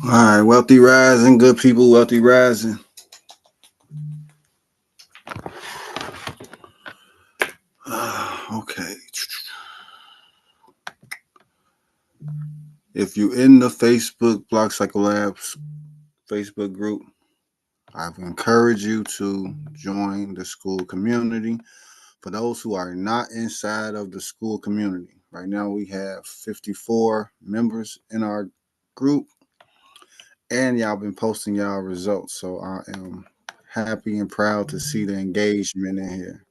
All right, wealthy rising, good people, wealthy rising. Okay. If you're in the Facebook Block Cycle Labs Facebook group, I encourage you to join the school community. For those who are not inside of the school community, right now we have 54 members in our group, and y'all been posting y'all results. So I am happy and proud to see the engagement in here.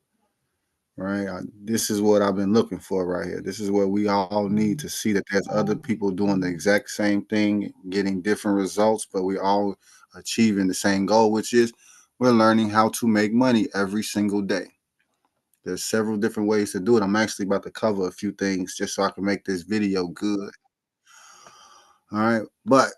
Right, this is what I've been looking for right here. This is what we all need to see that there's other people doing the exact same thing, getting different results, but we all achieving the same goal, which is we're learning how to make money every single day. There's several different ways to do it. I'm actually about to cover a few things just so I can make this video good. All right, but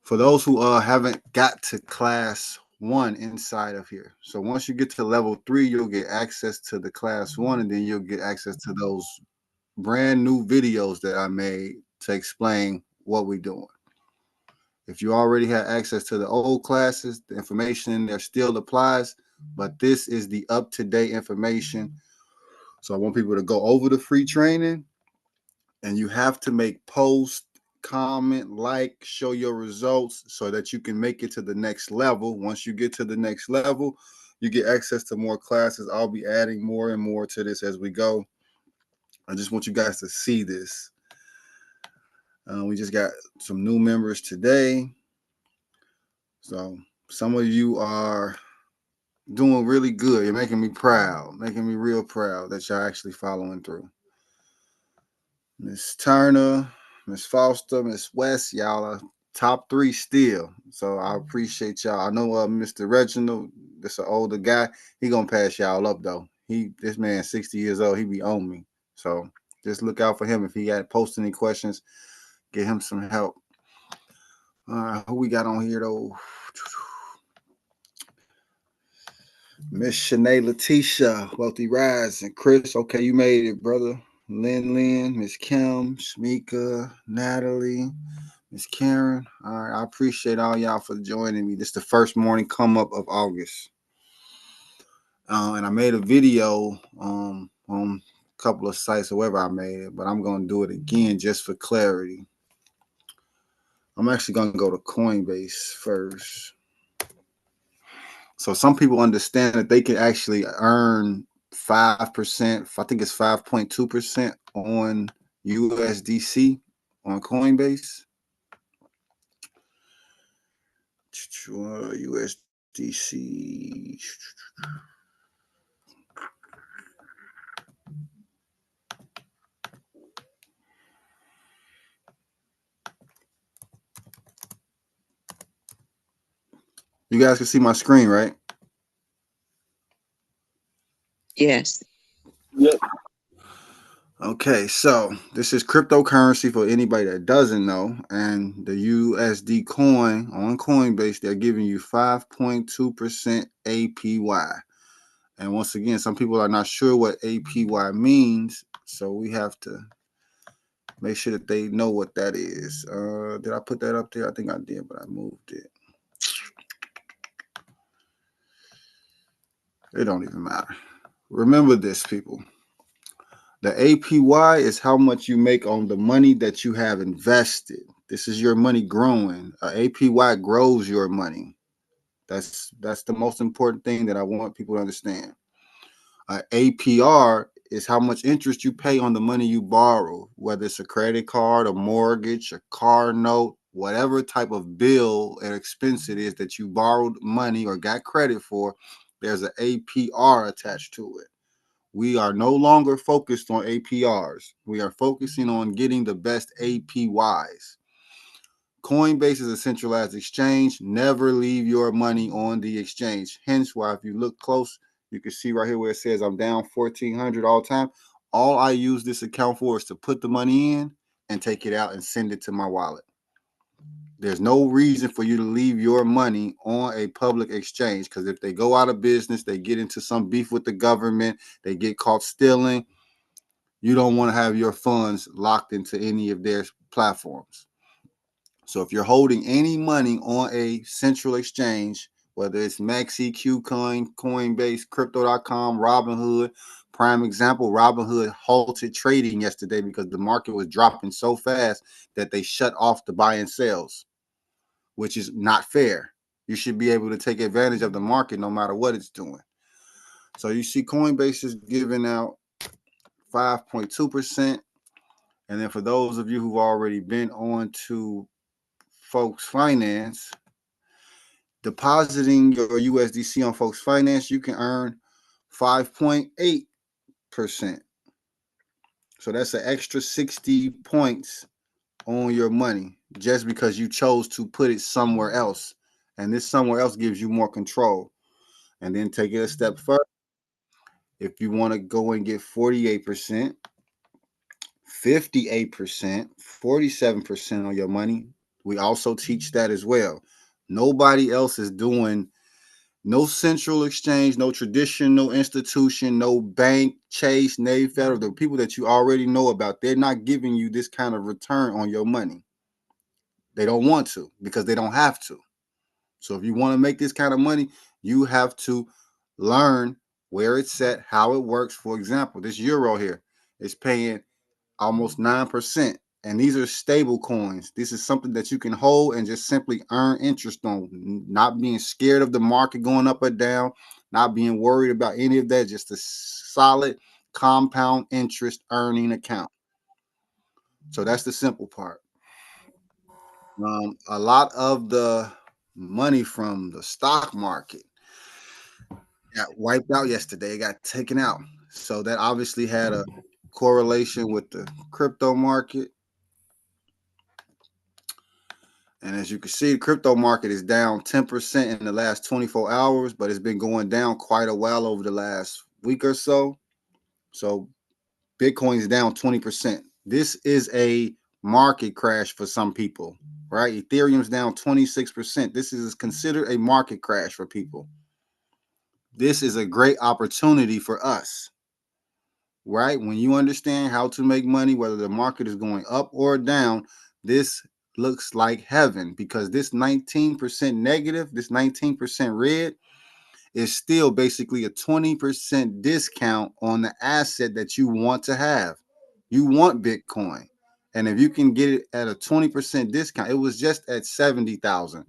for those who haven't got to class one inside of here, so once you get to level 3, you'll get access to the class one, and then you'll get access to those brand new videos that I made to explain what we're doing. If you already had access to the old classes, the information in there still applies, but this is the up-to-date information. So I want people to go over the free training, and you have to make posts, comment, like, show your results so that you can make it to the next level. Once you get to the next level, you get access to more classes. I'll be adding more and more to this as we go. I just want you guys to see this. We just got some new members today. So some of you are doing really good. You're making me proud, making me real proud that y'all actually following through. Miss Turner, Miss Foster, Miss West, y'all are top 3 still. So I appreciate y'all. I know Mr. Reginald, this an older guy. He gonna pass y'all up though. This man 60 years old. He be on me. So just look out for him. If he got post any questions, get him some help. Who we got on here though? Miss Shanae Letitia, Wealthy Rise, and Chris. Okay, you made it, brother. Lynn, Miss Kim, Shamika, Natalie, Miss Karen. All right, I appreciate all y'all for joining me. This is the first morning come up of August. And I made a video on a couple of sites, however I made it, but I'm going to do it again just for clarity. I'm actually going to go to Coinbase first. So some people understand that they can actually earn 5%. I think it's 5.2% on USDC on Coinbase. USDC. You guys can see my screen, right? Yes. Yep. Okay, so this is cryptocurrency for anybody that doesn't know. And the USD coin on Coinbase, they're giving you 5.2% APY. And once again, some people are not sure what APY means, so we have to make sure that they know what that is. Did I put that up there? I think I did, but I moved it. It don't even matter. Remember this, people. The APY is how much you make on the money that you have invested. This is your money growing. APY grows your money. That's the most important thing that I want people to understand. APR is how much interest you pay on the money you borrow, whether it's a credit card, a mortgage, a car note, whatever type of bill and expense it is that you borrowed money or got credit for, there's an APR attached to it. We are no longer focused on APRs. We are focusing on getting the best APYs. Coinbase is a centralized exchange. Never leave your money on the exchange. Hence why if you look close, you can see right here where it says I'm down 1,400 all the time. All I use this account for is to put the money in and take it out and send it to my wallet. There's no reason for you to leave your money on a public exchange, because if they go out of business, they get into some beef with the government, they get caught stealing, you don't want to have your funds locked into any of their platforms. So if you're holding any money on a central exchange, whether it's Maxi, Qcoin, Coinbase, Crypto.com, Robinhood, prime example, Robinhood halted trading yesterday because the market was dropping so fast that they shut off the buy and sells, which is not fair. You should be able to take advantage of the market no matter what it's doing. So you see Coinbase is giving out 5.2%. And then for those of you who've already been on to Folks Finance, depositing your USDC on Folks Finance, you can earn 5.8%. So that's an extra 60 points on your money just because you chose to put it somewhere else. And this somewhere else gives you more control. And then take it a step further. If you want to go and get 48%, 58%, 47% on your money, we also teach that as well. Nobody else is doing. No central exchange, no traditional institution, no bank, Chase, Navy Federal, the people that you already know about, they're not giving you this kind of return on your money. They don't want to because they don't have to. So if you want to make this kind of money, you have to learn where it's set, how it works. For example, this euro here is paying almost 9%. And these are stable coins. This is something that you can hold and just simply earn interest on, not being scared of the market going up or down, not being worried about any of that, just a solid compound interest earning account. So that's the simple part. A lot of the money from the stock market got wiped out yesterday. It got taken out. So that obviously had a correlation with the crypto market. And as you can see, the crypto market is down 10% in the last 24 hours, but it's been going down quite a while over the last week or so. So Bitcoin is down 20%. This is a market crash for some people, right? Ethereum's down 26%. This is considered a market crash for people. This is a great opportunity for us, right? When you understand how to make money, whether the market is going up or down, this looks like heaven because this 19% negative, this 19% red is still basically a 20% discount on the asset that you want to have. You want Bitcoin. And if you can get it at a 20% discount, it was just at 70,000.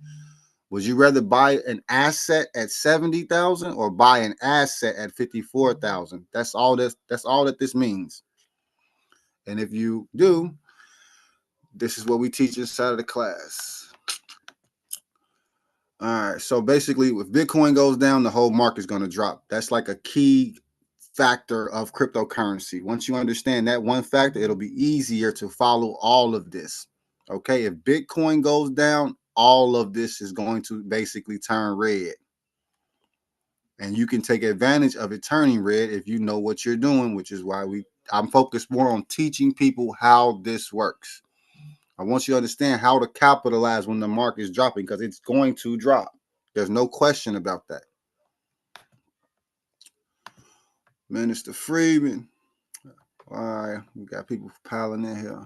Would you rather buy an asset at 70,000 or buy an asset at 54,000? That's all that this means. And if you do, this is what we teach inside of the class. All right. So basically, if Bitcoin goes down, the whole market is going to drop. That's like a key factor of cryptocurrency. Once you understand that one factor, it'll be easier to follow all of this. Okay. If Bitcoin goes down, all of this is going to basically turn red. And you can take advantage of it turning red if you know what you're doing, which is why I'm focused more on teaching people how this works. I want you to understand how to capitalize when the market is dropping because it's going to drop. There's no question about that. Minister Freeman. All right, we got people piling in here.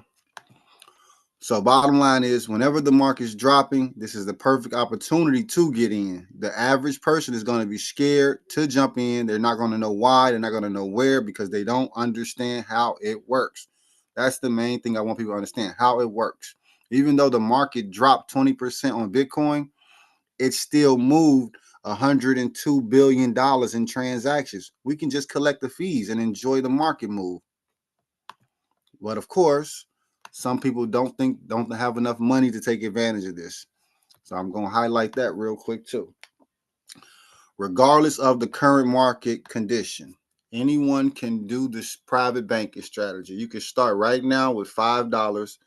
So bottom line is whenever the market's dropping, this is the perfect opportunity to get in. The average person is going to be scared to jump in. They're not going to know why. They're not going to know where because they don't understand how it works. That's the main thing I want people to understand, how it works. Even though the market dropped 20% on Bitcoin, it still moved $102 billion in transactions. We can just collect the fees and enjoy the market move. But of course, some people don't have enough money to take advantage of this. So I'm going to highlight that real quick too. Regardless of the current market condition, anyone can do this private banking strategy. You can start right now with $5.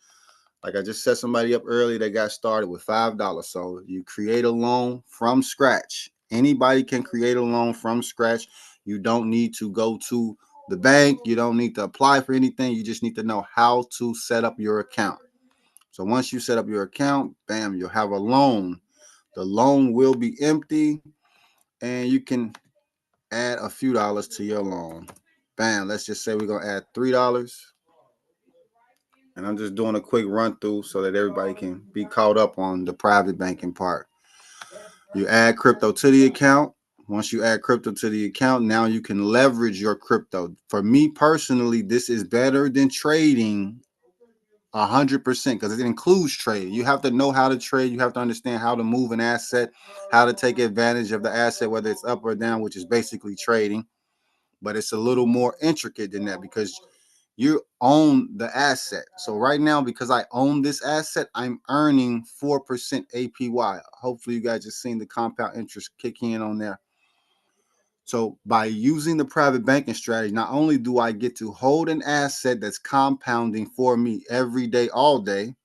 Like I just set somebody up earlier that got started with $5. So you create a loan from scratch. Anybody can create a loan from scratch. You don't need to go to the bank. You don't need to apply for anything. You just need to know how to set up your account. So once you set up your account, bam, you'll have a loan. The loan will be empty and you can add a few dollars to your loan. Bam, let's just say we're going to add $3. And I'm just doing a quick run through so that everybody can be caught up on the private banking part. You add crypto to the account. Once you add crypto to the account, now you can leverage your crypto. For me personally, this is better than trading 100% because it includes trade. You have to know how to trade. You have to understand how to move an asset, how to take advantage of the asset, whether it's up or down, which is basically trading. But it's a little more intricate than that because you own the asset. So right now, because I own this asset, I'm earning 4% APY. Hopefully you guys just seen the compound interest kick in on there. So by using the private banking strategy, not only do I get to hold an asset that's compounding for me every day, all day,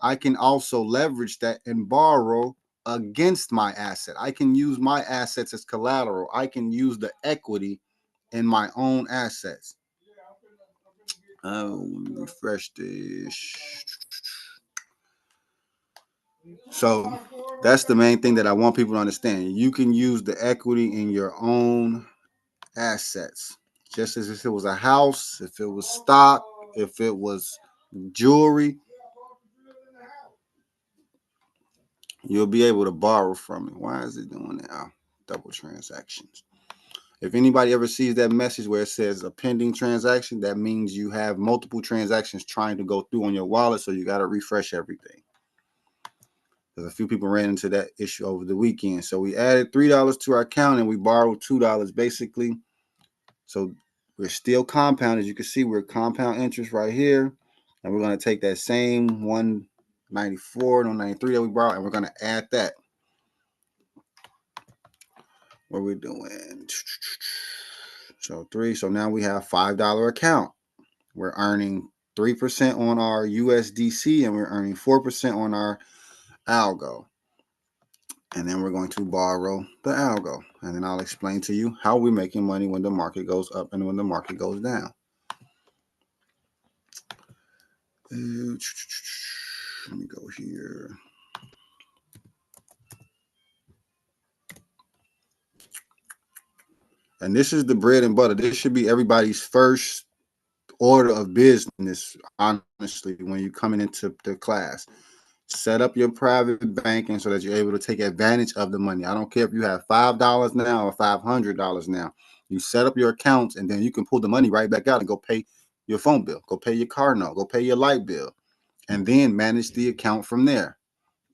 I can also leverage that and borrow against my asset. I can use my assets as collateral. I can use the equity in my own assets. Let me refresh this. So that's the main thing that I want people to understand. You can use the equity in your own assets, just as if it was a house, if it was stock, if it was jewelry, you'll be able to borrow from it. Why is it doing that? Oh, double transactions. If anybody ever sees that message where it says a pending transaction, that means you have multiple transactions trying to go through on your wallet, so you got to refresh everything. Because a few people ran into that issue over the weekend. So we added $3 to our account and we borrowed $2 basically. So we're still compound. As you can see, we're compound interest right here. And we're going to take that same 194, 193 that we borrowed, and we're going to add that. What we're doing. So 3. So now we have $5 account. We're earning 3% on our USDC and we're earning 4% on our algo. And then we're going to borrow the algo. And then I'll explain to you how we're making money when the market goes up and when the market goes down. Let me go here. And this is the bread and butter. This should be everybody's first order of business, honestly, when you're coming into the class. Set up your private banking so that you're able to take advantage of the money. I don't care if you have $5 now or $500 now. You set up your accounts and then you can pull the money right back out and go pay your phone bill, go pay your car note, go pay your light bill, and then manage the account from there.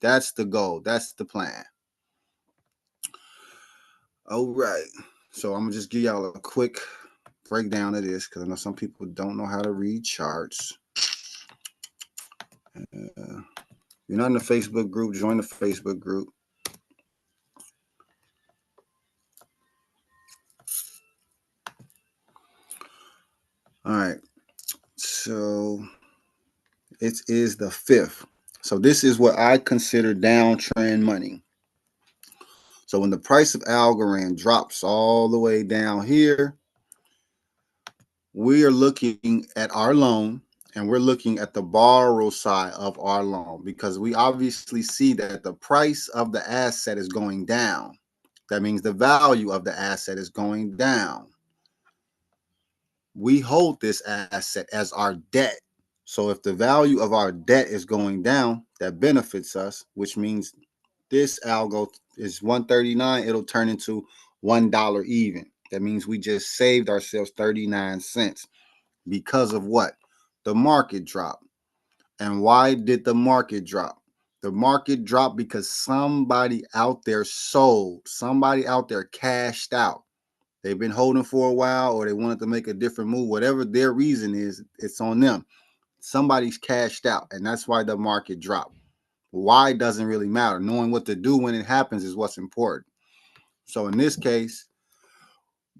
That's the goal. That's the plan. All right. So I'm gonna just give y'all a quick breakdown of this because I know some people don't know how to read charts. If you're not in the Facebook group, join the Facebook group. All right. So it is the 5th. So this is what I consider downtrend money. So when the price of Algorand drops all the way down here, we are looking at our loan and we're looking at the borrow side of our loan because we obviously see that the price of the asset is going down. That means the value of the asset is going down. We hold this asset as our debt. So if the value of our debt is going down, that benefits us, which means this algo is 139, it'll turn into $1 even. That means we just saved ourselves 39 cents because of what? The market drop. And why did the market drop? The market dropped because somebody out there sold, somebody out there cashed out. They've been holding for a while or they wanted to make a different move. Whatever their reason is, it's on them. Somebody's cashed out, and that's why the market dropped. Why doesn't really matter. Knowing what to do when it happens is what's important. So in this case,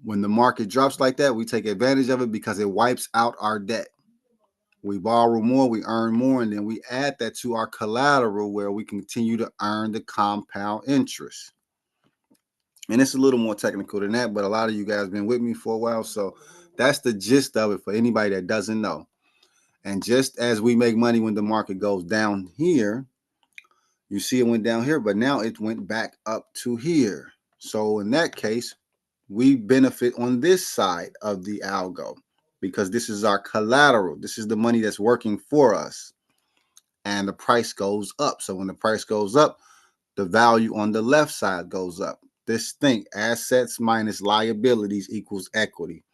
when the market drops like that, we take advantage of it because it wipes out our debt. We borrow more, we earn more, and then we add that to our collateral where we continue to earn the compound interest. And it's a little more technical than that, but a lot of you guys have been with me for a while, so that's the gist of it for anybody that doesn't know. And just as we make money when the market goes down here, you see it went down here, but now it went back up to here. So in that case, we benefit on this side of the algo. because this is our collateral. This is the money that's working for us. And the price goes up. So when the price goes up, the value on the left side goes up. This thing, assets minus liabilities equals equity.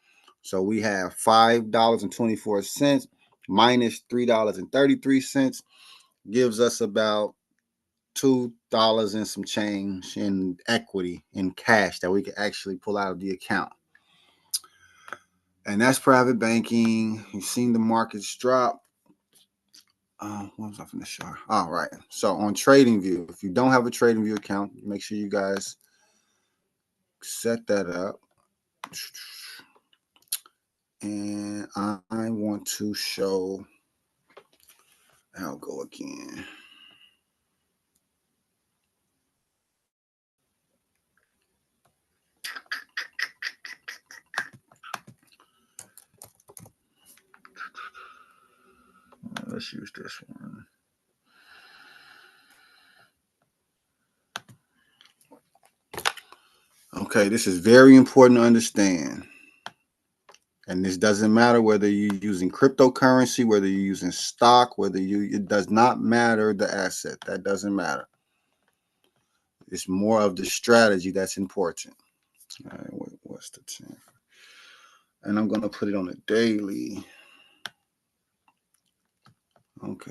So we have $5.24 minus $3.33 gives us about $2 and some change in equity in cash that we can actually pull out of the account. And that's private banking. You've seen the markets drop. What was I from the show? All right. So on TradingView, if you don't have a TradingView account, make sure you guys set that up. And I want to show. I'll go again. Let's use this one. Okay, this is very important to understand. And this doesn't matter whether you're using cryptocurrency, whether you're using stock, it does not matter the asset. That doesn't matter. It's more of the strategy that's important. All right, what's the 10? And I'm going to put it on a daily. Okay.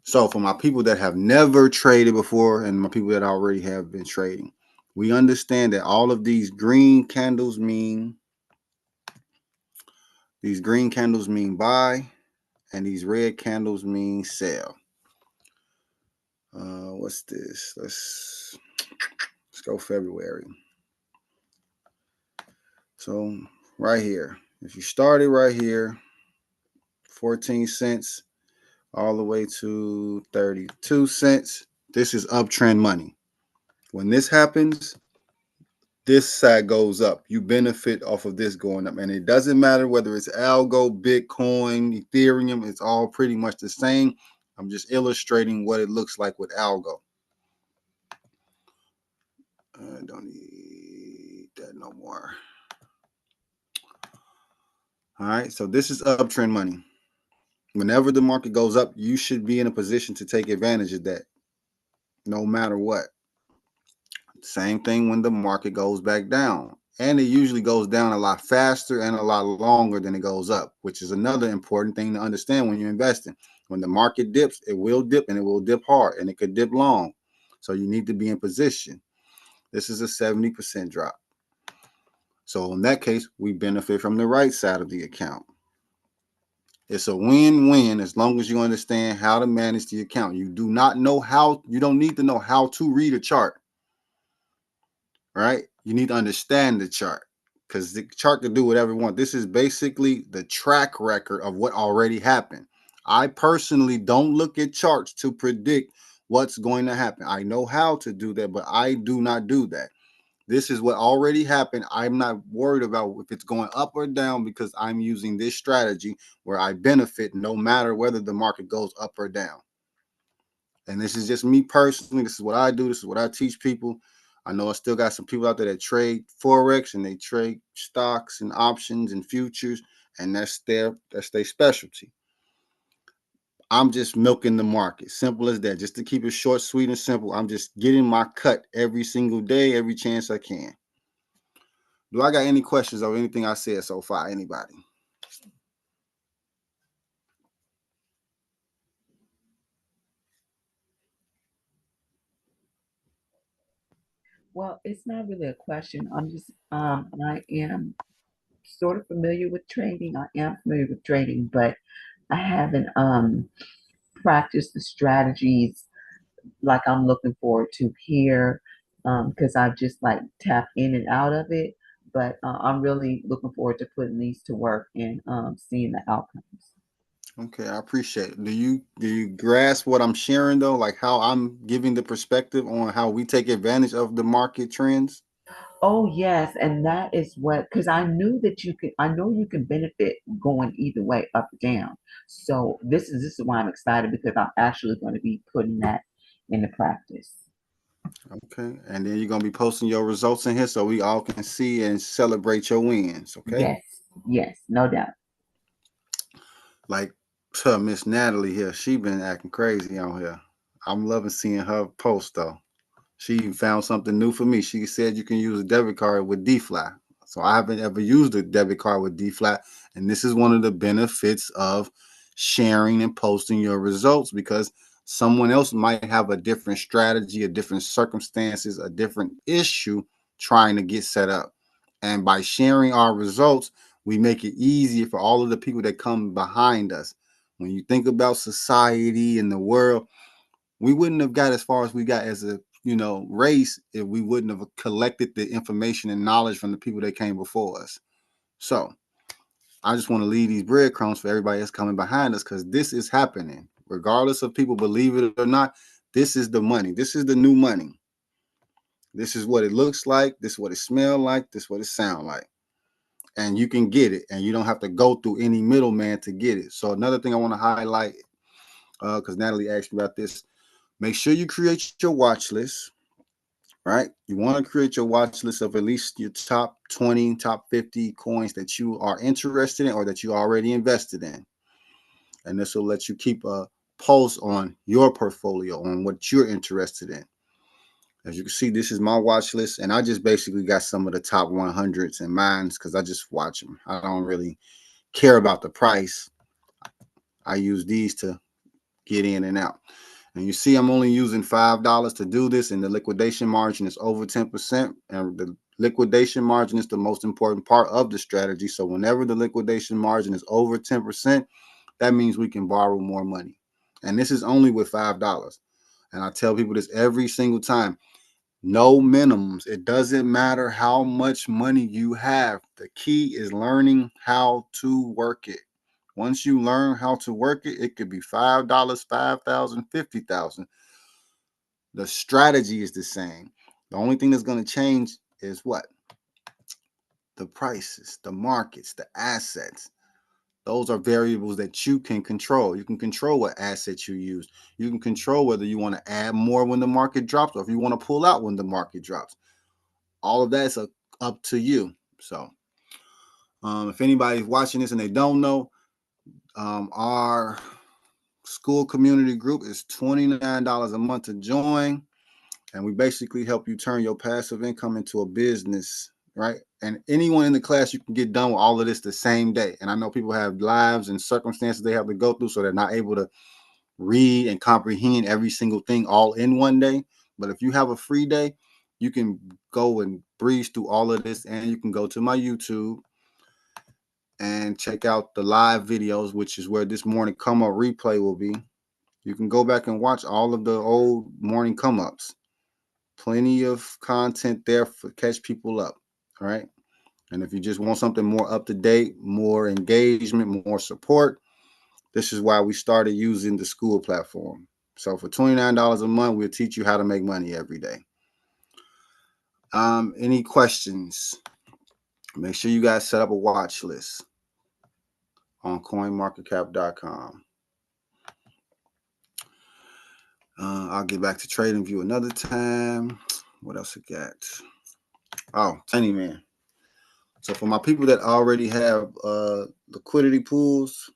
So for my people that have never traded before and my people that already have been trading, we understand that all of these green candles mean buy, and these red candles mean sell. What's this? Let's go February. So right here, if you started right here, 14 cents all the way to 32 cents, this is uptrend money. When this happens, this side goes up. You benefit off of this going up. And it doesn't matter whether it's algo, Bitcoin, Ethereum, it's all pretty much the same. I'm just illustrating what it looks like with algo. I don't need that no more. All right, so this is uptrend money. Whenever the market goes up, you should be in a position to take advantage of that, no matter what. Same thing when the market goes back down. And it usually goes down a lot faster and a lot longer than it goes up, which is another important thing to understand when you're investing. When the market dips, it will dip and it will dip hard and it could dip long. So you need to be in position. This is a 70% drop. So in that case, we benefit from the right side of the account. It's a win-win as long as you understand how to manage the account. You don't need to know how to read a chart, right? You need to understand the chart because the chart can do whatever you want. This is basically the track record of what already happened. I personally don't look at charts to predict what's going to happen. I know how to do that, but I do not do that. This is what already happened. I'm not worried about if it's going up or down because I'm using this strategy where I benefit no matter whether the market goes up or down. And this is just me personally. This is what I do. This is what I teach people. I know I still got some people out there that trade Forex and they trade stocks and options and futures, and that's their specialty. I'm just milking the market. Simple as that. Just to keep it short, sweet, and simple. I'm just getting my cut every single day, every chance I can. Do I got any questions or anything I said so far? Anybody? Well, it's not really a question. I am sort of familiar with trading. I am familiar with trading, but I haven't practiced the strategies like I'm looking forward to here, because I've just like tapped in and out of it. But I'm really looking forward to putting these to work and seeing the outcomes. Okay, I appreciate it. Do you grasp what I'm sharing though? Like how I'm giving the perspective on how we take advantage of the market trends? Oh yes, and that is what, because I knew that you could. I know you can benefit going either way, up or down. So this is why I'm excited because I'm actually going to be putting that into practice. Okay. And then you're gonna be posting your results in here so we all can see and celebrate your wins. Okay. Yes, yes, no doubt. Like Miss Natalie here, she been acting crazy on here. I'm loving seeing her post though. She found something new for me. She said you can use a debit card with DFly. So I haven't ever used a debit card with DFly, and this is one of the benefits of sharing and posting your results because someone else might have a different strategy, a different circumstances, a different issue trying to get set up. And by sharing our results, we make it easier for all of the people that come behind us. When you think about society and the world, we wouldn't have got as far as we got as a race if we wouldn't have collected the information and knowledge from the people that came before us. So I just want to leave these breadcrumbs for everybody that's coming behind us because this is happening. Regardless of people believe it or not, this is the money. This is the new money. This is what it looks like. This is what it smells like. This is what it sounds like. And you can get it, and you don't have to go through any middleman to get it. So another thing I want to highlight, because Natalie asked me about this, make sure you create your watch list, right? You want to create your watch list of at least your top 20, top 50 coins that you are interested in or that you already invested in. And this will let you keep a pulse on your portfolio, on what you're interested in. As you can see, this is my watch list, and I just basically got some of the top 100s in mine because I just watch them. I don't really care about the price. I use these to get in and out. And you see, I'm only using $5 to do this, and the liquidation margin is over 10%. And the liquidation margin is the most important part of the strategy. So whenever the liquidation margin is over 10%, that means we can borrow more money. And this is only with $5. And I tell people this every single time. No minimums. It doesn't matter how much money you have. The key is learning how to work it. Once you learn how to work it, it could be $5, 5,000, 50,000. The strategy is the same. The only thing that's going to change is what? The prices, the markets, the assets. Those are variables that you can control. You can control what assets you use. You can control whether you want to add more when the market drops or if you want to pull out when the market drops. All of that's up to you. So, if anybody's watching this and they don't know, our school community group is $29 a month to join, and we basically help you turn your passive income into a business, right? And anyone in the class, you can get done with all of this the same day. And I know people have lives and circumstances they have to go through, so they're not able to read and comprehend every single thing all in one day. But if you have a free day, you can go and breeze through all of this, and you can go to my YouTube and check out the live videos, which is where this morning come up replay will be. You can go back and watch all of the old morning come ups. Plenty of content there for catch people up. All right. And if you just want something more up to date, more engagement, more support, this is why we started using the school platform. So for $29 a month, we'll teach you how to make money every day. Any questions? Make sure you guys set up a watch list on coinmarketcap.com. I'll get back to TradingView another time. What else I got? Oh, Tiny Man. So for my people that already have liquidity pools,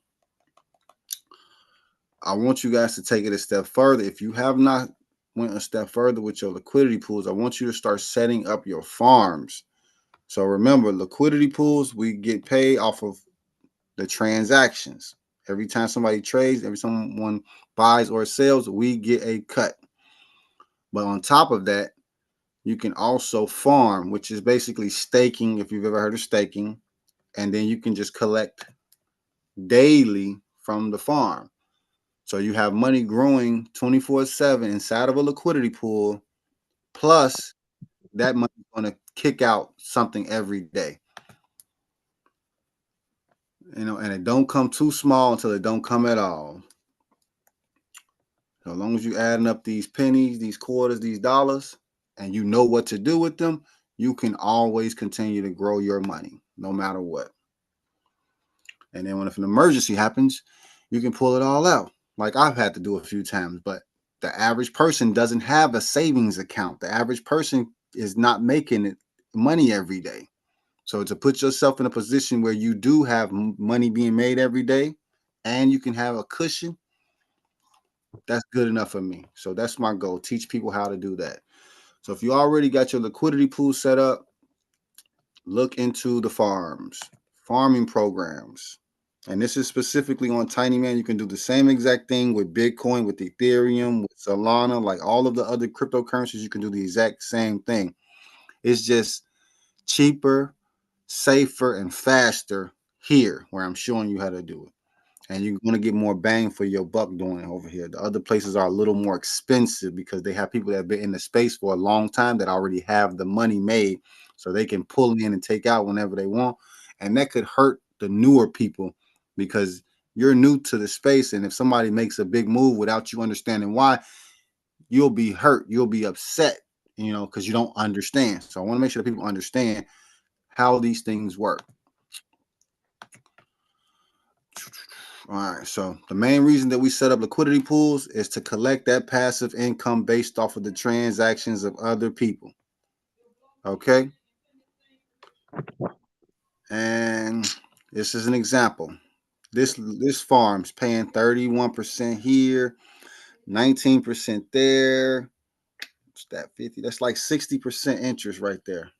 I want you guys to take it a step further. If you have not went a step further with your liquidity pools, I want you to start setting up your farms. So remember, liquidity pools, we get paid off of the transactions. Every time somebody trades, every time someone buys or sells, we get a cut. But on top of that, you can also farm, which is basically staking, if you've ever heard of staking. And then you can just collect daily from the farm. So you have money growing 24/7 inside of a liquidity pool. Plus, that money is going to kick out something every day. And it don't come too small until it don't come at all. So as long as you adding up these pennies, these quarters, these dollars, and you know what to do with them, you can always continue to grow your money, no matter what. And then if an emergency happens, you can pull it all out. Like I've had to do a few times, but The average person doesn't have a savings account. The average person is not making money every day. So to put yourself in a position where you do have money being made every day and you can have a cushion, that's good enough for me. So that's my goal. Teach people how to do that. So if you already got your liquidity pool set up, look into the farming programs. And this is specifically on Tiny Man. You can do the same exact thing with Bitcoin, with Ethereum, with Solana, like all of the other cryptocurrencies. You can do the exact same thing. It's just cheaper, safer, and faster here where I'm showing you how to do it. And you're going to get more bang for your buck doing it over here. The other places are a little more expensive because they have people that have been in the space for a long time that already have the money made so they can pull in and take out whenever they want. And that could hurt the newer people because you're new to the space. And if somebody makes a big move without you understanding why, you'll be hurt. You'll be upset, because you don't understand. So I want to make sure that people understand how these things work. All right. So the main reason that we set up liquidity pools is to collect that passive income based off of the transactions of other people. Okay. And this is an example. This farm's paying 31% here, 19% there. What's that 50? That's like 60% interest right there.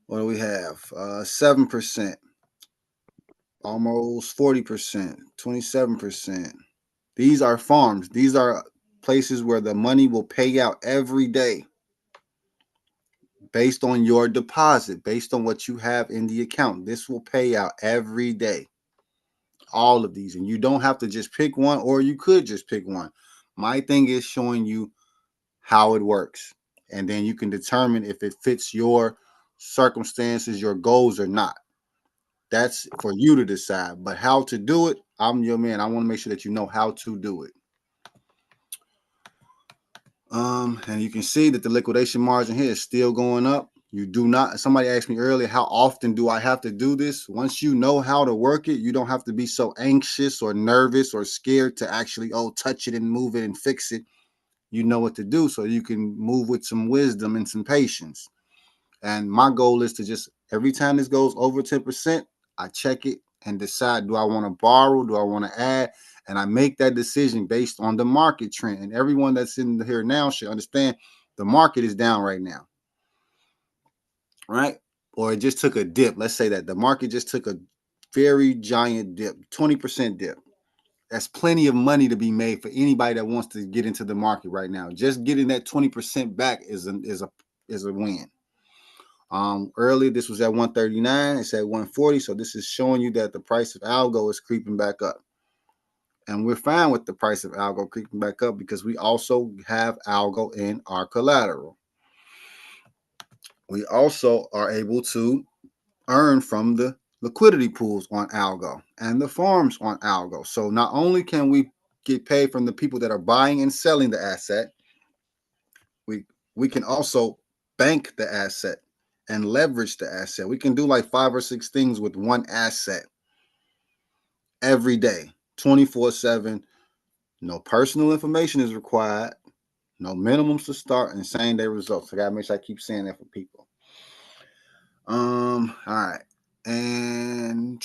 What do we have? 7%, almost 40%, 27%. These are farms. These are places where the money will pay out every day based on your deposit, based on what you have in the account. This will pay out every day. All of these. And you don't have to just pick one, or you could just pick one. My thing is showing you how it works. And then you can determine if it fits your circumstances, your goals, or not. That's for you to decide. But how to do it, I'm your man. I want to make sure that you know how to do it. And you can see that the liquidation margin here is still going up. You do not, somebody asked me earlier, how often do I have to do this? Once you know how to work it, you don't have to be so anxious or nervous or scared to actually, touch it and move it and fix it. You know what to do, so you can move with some wisdom and some patience. And my goal is to just, every time this goes over 10%, I check it and decide, do I want to borrow? Do I want to add? And I make that decision based on the market trend. And everyone that's in here now should understand the market is down right now, right? Or it just took a dip. Let's say that the market just took a very giant dip, 20% dip. That's plenty of money to be made for anybody that wants to get into the market right now. Just getting that 20% back is a win. Earlier this was at 139, it's at 140. So this is showing you that the price of algo is creeping back up. And we're fine with the price of algo creeping back up because we also have algo in our collateral. We also are able to earn from the liquidity pools on algo and the farms on algo. So not only can we get paid from the people that are buying and selling the asset, we can also bank the asset and leverage the asset. We can do like 5 or 6 things with one asset every day, 24/7. No personal information is required. No minimums to start and same day results. I gotta make sure I keep saying that for people. All right. And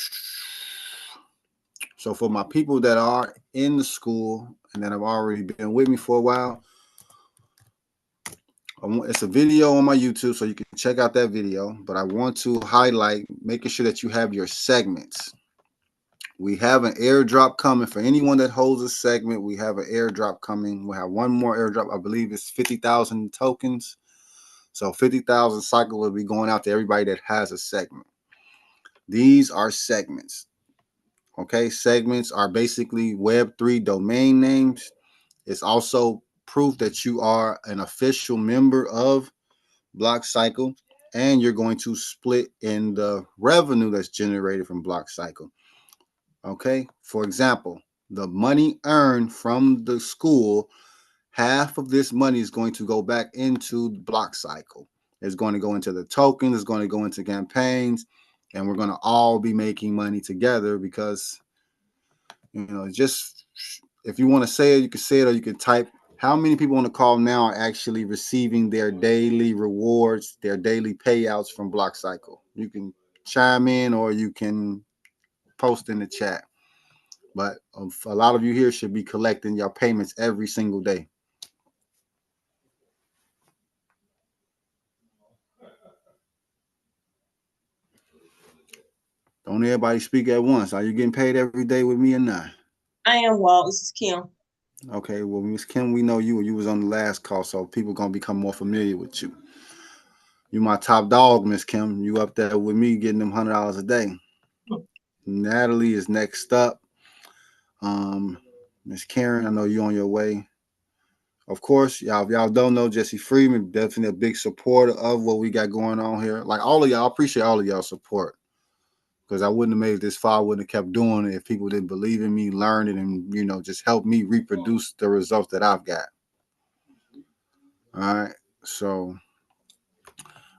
so for my people that are in the school and that have already been with me for a while, it's a video on my YouTube, so you can check out that video. But I want to highlight making sure that you have your segments. We have an airdrop coming for anyone that holds a segment. We have an airdrop coming. We have one more airdrop. I believe it's 50,000 tokens. So 50,000 cycle will be going out to everybody that has a segment. These are segments. Okay, segments are basically Web3 domain names. It's also proof that you are an official member of Block Cycle, and you're going to split in the revenue that's generated from Block Cycle. Okay, for example, the money earned from the school, half of this money is going to go back into Block Cycle. It's going to go into the token, it's going to go into campaigns, and we're going to all be making money together because, just If you want to say it, you can say it, or you can type. How many people on the call now are actually receiving their daily rewards, their daily payouts from Block Cycle? You can chime in, or you can post in the chat. But a lot of you here should be collecting your payments every single day. Don't everybody speak at once. Are you getting paid every day with me or not? I am Walt. This is Kim. Okay, well, Miss Kim, we know you. You was on the last call, so people gonna become more familiar with you. You my top dog, Miss Kim. You up there with me getting them $100 a day. Natalie is next up. Um, Miss Karen, I know you on your way. Of course, y'all, if y'all don't know, Jesse Freeman, definitely a big supporter of what we got going on here. Like all of y'all, I appreciate all of y'all support. Because I wouldn't have made it this far, I wouldn't have kept doing it if people didn't believe in me, learn it, and just help me reproduce the results that I've got. All right. So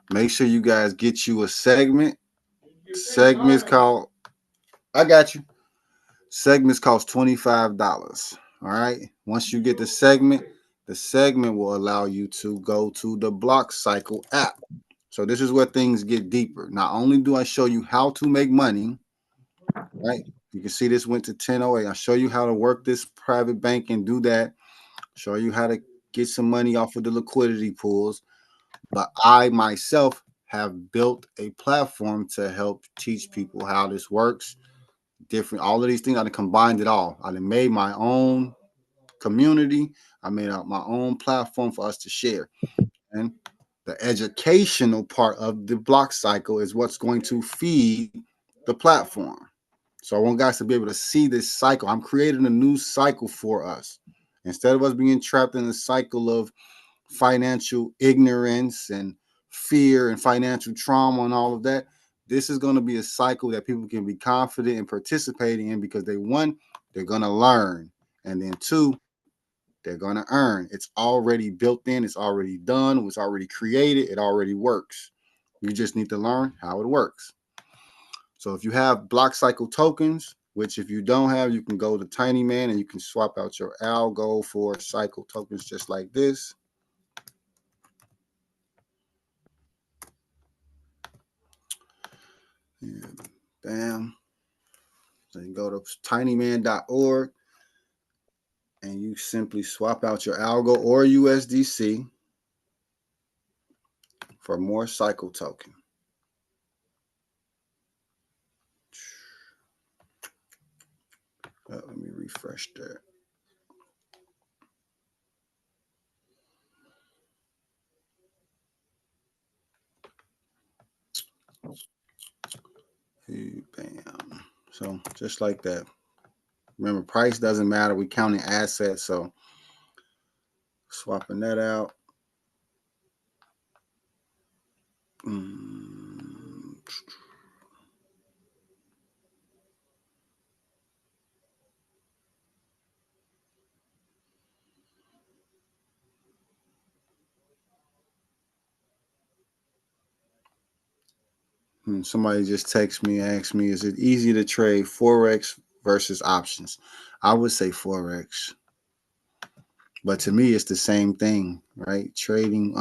make sure you guys get you a segment. Segments called I got you. Segments cost $25. All right. Once you get the segment will allow you to go to the Block Cycle app. So this is where things get deeper. Not only do I show you how to make money, right? You can see this went to 1008. I show you how to work this private bank and do that. Show you how to get some money off of the liquidity pools. But I myself have built a platform to help teach people how this works. Different, all of these things, I done combined it all. I done made my own community. I made out my own platform for us to share. And the educational part of the Block Cycle is what's going to feed the platform. So I want guys to be able to see this cycle. I'm creating a new cycle for us. Instead of us being trapped in a cycle of financial ignorance and fear and financial trauma and all of that, this is going to be a cycle that people can be confident in participating in because one, they're going to learn. And then two, they're going to earn. It's already built in, it's already done, it's already created, it already works. You just need to learn how it works. So if you have Block Cycle tokens, which if you don't have, you can go to Tiny Man and you can swap out your algo for cycle tokens just like this. And bam. So you go to tinyman.org and you simply swap out your algo or USDC for more cycle token. Let me refresh that. Bam. So just like that. Remember, price doesn't matter. We counting assets, so swapping that out. Somebody just texted me, asked me, is it easy to trade Forex versus options? I would say Forex. But to me, it's the same thing, right? Trading,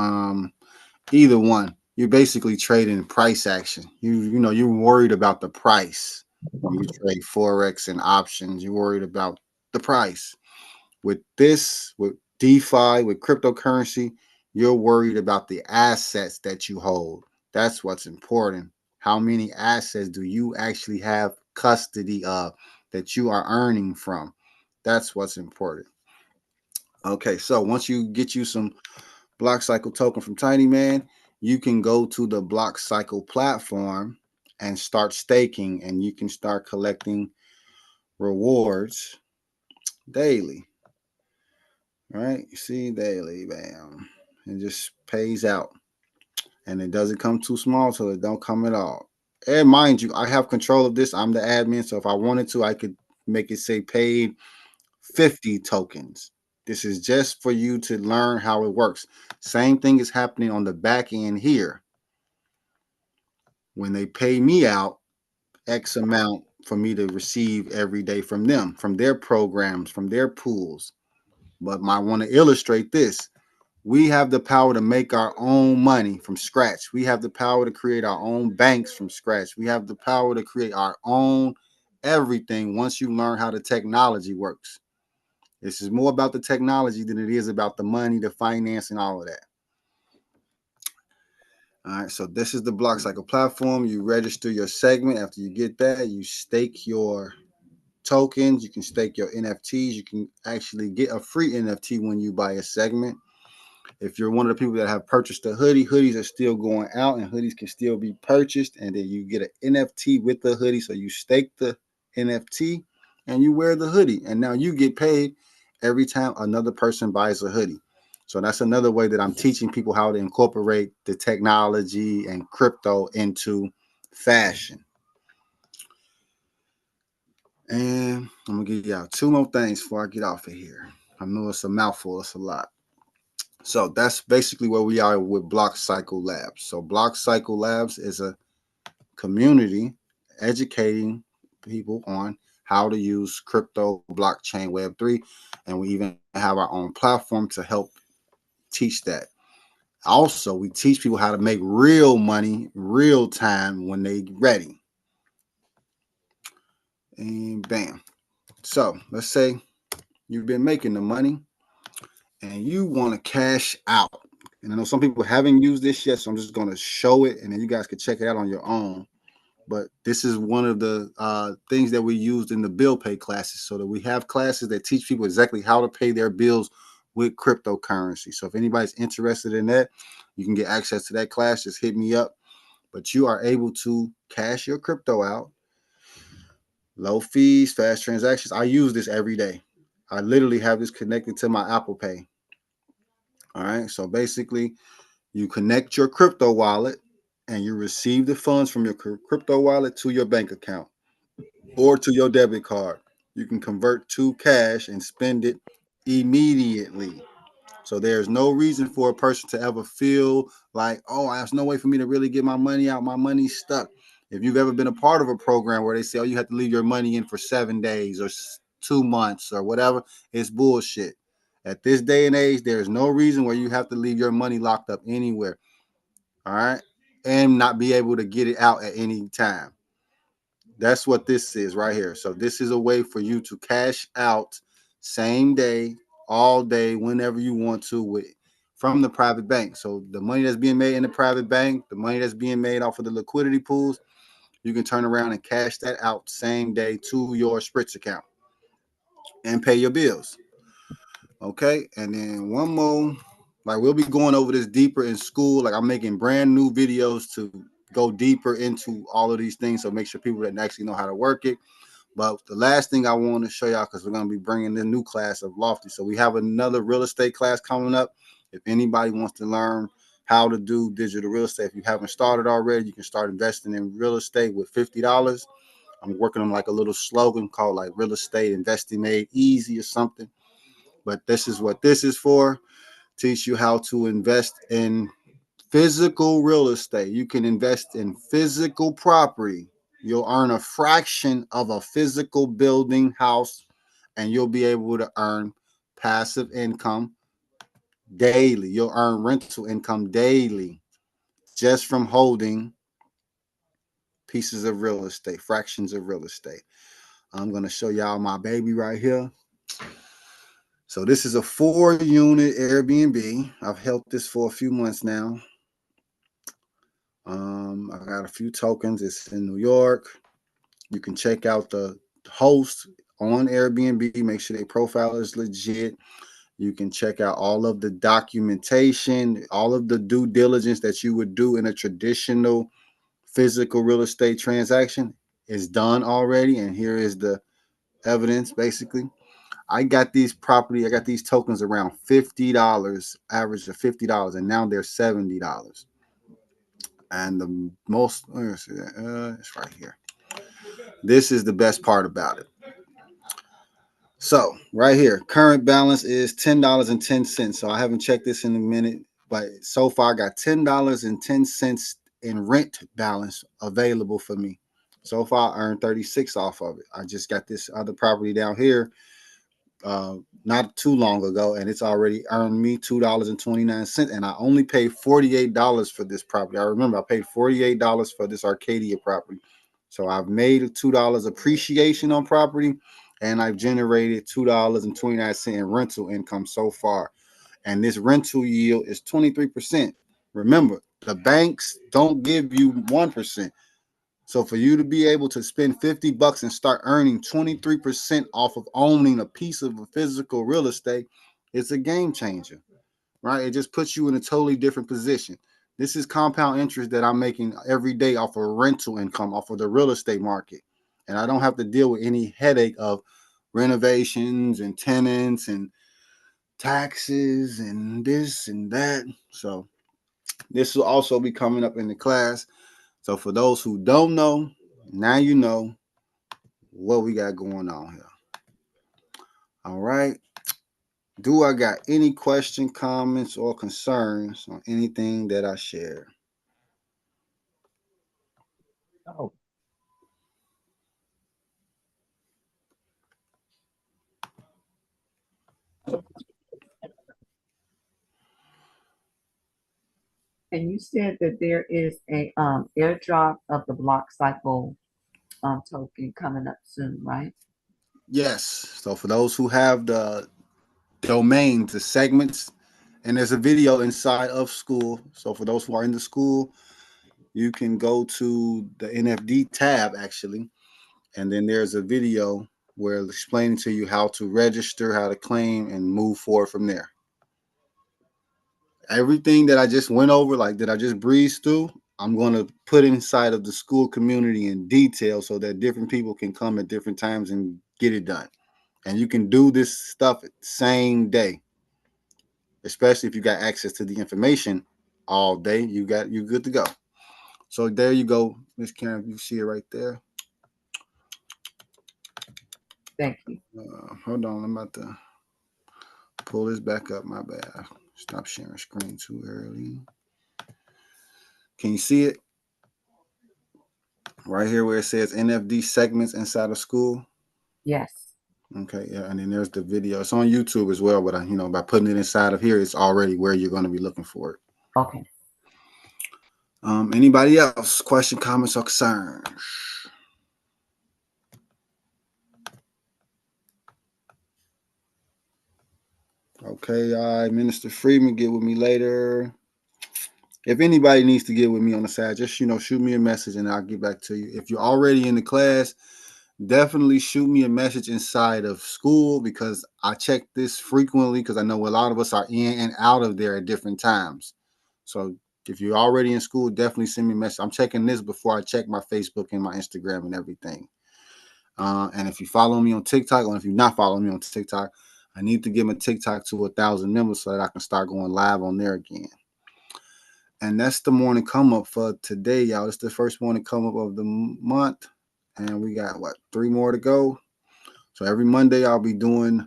either one. You're basically trading price action. You're worried about the price. When you trade Forex and options, you're worried about the price. With DeFi, with cryptocurrency, you're worried about the assets that you hold. That's what's important. How many assets do you actually have custody of that you are earning from? That's what's important. Okay, so once you get you some Block Cycle token from Tiny Man, you can go to the Block Cycle platform and start staking, and you can start collecting rewards daily. Right? You see, daily, bam. It just pays out. And it doesn't come too small, so it don't come at all. And mind you, I have control of this. I'm the admin, so if I wanted to, I could make it say paid 50 tokens. This is just for you to learn how it works. Same thing is happening on the back end here. When they pay me out X amount, for me to receive every day from them, from their programs, from their pools. But I want to illustrate this. We have the power to make our own money from scratch. We have the power to create our own banks from scratch. We have the power to create our own everything once you learn how the technology works. This is more about the technology than it is about the money, the finance, and all of that. All right, so this is the Block Cycle platform. You register your segment. After you get that, you stake your tokens. You can stake your NFTs. You can actually get a free NFT when you buy a segment. If you're one of the people that have purchased a hoodie, hoodies are still going out and hoodies can still be purchased. And then you get an NFT with the hoodie. So you stake the NFT and you wear the hoodie. And now you get paid every time another person buys a hoodie. So that's another way that I'm teaching people how to incorporate the technology and crypto into fashion. And I'm going to give y'all two more things before I get off of here. I know it's a mouthful, it's a lot. So that's basically where we are with Block Cycle Labs. So Block Cycle Labs is a community educating people on how to use crypto, blockchain, Web3, and we even have our own platform to help teach that. Also, we teach people how to make real money, real time when they ready. And bam. So let's say you've been making the money and you want to cash out. And I know some people haven't used this yet, so I'm just going to show it, and then you guys can check it out on your own. But this is one of the things that we used in the bill pay classes, so that we have classes that teach people exactly how to pay their bills with cryptocurrency. So if anybody's interested in that, you can get access to that class. Just hit me up. But you are able to cash your crypto out, low fees, fast transactions. I use this every day. I literally have this connected to my Apple Pay. All right. So basically, you connect your crypto wallet and you receive the funds from your crypto wallet to your bank account or to your debit card. You can convert to cash and spend it immediately. So there's no reason for a person to ever feel like, oh, there's no way for me to really get my money out. My money's stuck. If you've ever been a part of a program where they say, oh, you have to leave your money in for 7 days or 2 months or whatever, it's bullshit. At this day and age, there's no reason where you have to leave your money locked up anywhere. All right. And not be able to get it out at any time. That's what this is right here. So this is a way for you to cash out same day, all day, whenever you want to with from the private bank. So the money that's being made in the private bank, the money that's being made off of the liquidity pools, you can turn around and cash that out same day to your Spritz account and pay your bills. Okay. And then one more, like we'll be going over this deeper in school. Like I'm making brand new videos to go deeper into all of these things. So make sure people that actually know how to work it. But the last thing I want to show y'all, because we're going to be bringing the new class of Lofty. So we have another real estate class coming up. If anybody wants to learn how to do digital real estate, if you haven't started already, you can start investing in real estate with $50. I'm working on like a little slogan called like real estate investing made easy or something. But this is what this is for. Teach you how to invest in physical real estate. You can invest in physical property. You'll earn a fraction of a physical building house, and you'll be able to earn passive income daily. You'll earn rental income daily just from holding pieces of real estate, fractions of real estate. I'm going to show y'all my baby right here. So this is a 4-unit Airbnb. I've held this for a few months now. I got a few tokens. It's in New York. You can check out the host on Airbnb. Make sure their profile is legit. You can check out all of the documentation, all of the due diligence that you would do in a traditional physical real estate transaction is done already. And here is the evidence, basically. I got these tokens around $50, average of $50, and now they're $70. And the most, it's right here. This is the best part about it. So right here, current balance is $10.10. So I haven't checked this in a minute, but so far I got $10.10 in rent balance available for me. So far, I earned 36 off of it. I just got this other property down here not too long ago, and it's already earned me $2.29, and I only paid $48 for this property. I remember I paid $48 for this Arcadia property, so I've made $2 appreciation on property, and I've generated $2.29 in rental income so far, and this rental yield is 23%. Remember, the banks don't give you 1%. So for you to be able to spend $50 and start earning 23% off of owning a piece of a physical real estate, it's a game changer, right? It just puts you in a totally different position. This is compound interest that I'm making every day off of rental income, off of the real estate market. And I don't have to deal with any headache of renovations and tenants and taxes and this and that. So this will also be coming up in the class. So for those who don't know, now you know what we got going on here. All right. Do I got any question, comments, or concerns on anything that I shared? Oh, And you said that there is a airdrop of the block cycle token coming up soon, right? Yes. So for those who have the domains, the segments, and there's a video inside of school. So for those who are in the school, you can go to the NFD tab actually, and then there's a video where it's explaining to you how to register, how to claim, and move forward from there. Everything that I just went over, like that I just breezed through, I'm going to put inside of the school community in detail so that different people can come at different times and get it done. And you can do this stuff the same day, especially if you got access to the information all day. You good to go. So there you go, Miss Karen. You see it right there. Thank you. Hold on, I'm about to pull this back up. My bad. Stop sharing screen too early. Can you see it? Right here where it says NFD segments inside of school. Yes. Okay, yeah, and then there's the video. It's on YouTube as well, but by putting it inside of here, it's already where you're going to be looking for it. Okay. Anybody else? Question, comments, or concerns? Okay, all right, Minister Freeman, get with me later. If anybody needs to get with me on the side, just shoot me a message and I'll get back to you. If you're already in the class, definitely shoot me a message inside of school because I check this frequently because I know a lot of us are in and out of there at different times. So if you're already in school, definitely send me a message. I'm checking this before I check my Facebook and my Instagram and everything. And if you follow me on TikTok, or if you're not following me on TikTok, I need to get my TikTok to 1,000 members so that I can start going live on there again. And that's the morning come up for today, y'all. It's the first morning come up of the month. And we got 3 more to go. So every Monday I'll be doing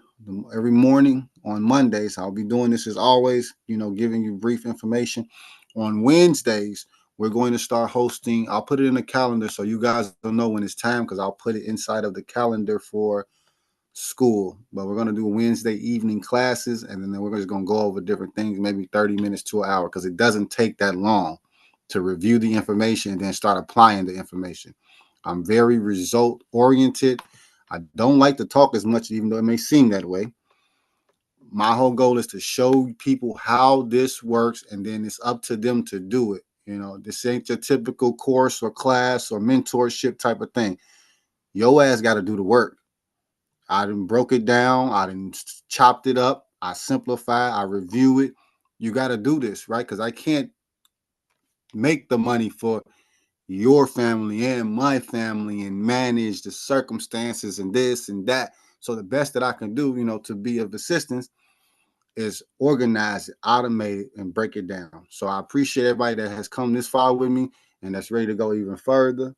every morning on Mondays. I'll be doing this as always, giving you brief information. On Wednesdays, we're going to start hosting. I'll put it in the calendar so you guys don't know when it's time because I'll put it inside of the calendar for school. But we're going to do Wednesday evening classes, and then we're just going to go over different things, maybe 30 minutes to an hour, because it doesn't take that long to review the information and then start applying the information. I'm very result oriented. I don't like to talk as much, even though it may seem that way. My whole goal is to show people how this works, and then it's up to them to do it. This ain't your typical course or class or mentorship type of thing. Your ass got to do the work. I done broke it down. I done chopped it up. I simplify. I review it. You got to do this, right? Because I can't make the money for your family and my family and manage the circumstances and this and that. So the best that I can do, to be of assistance is organize it, automate it, and break it down. So I appreciate everybody that has come this far with me and that's ready to go even further.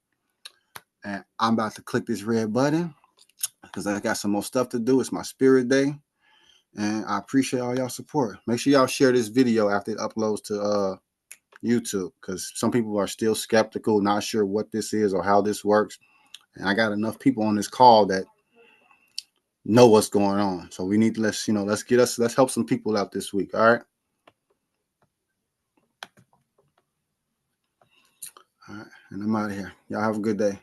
And I'm about to click this red button because I got some more stuff to do. It's my spirit day. And I appreciate all y'all support. Make sure y'all share this video after it uploads to YouTube, because some people are still skeptical, not sure what this is or how this works. And I got enough people on this call that know what's going on. So we need to let's help some people out this week. All right. All right. And I'm out of here. Y'all have a good day.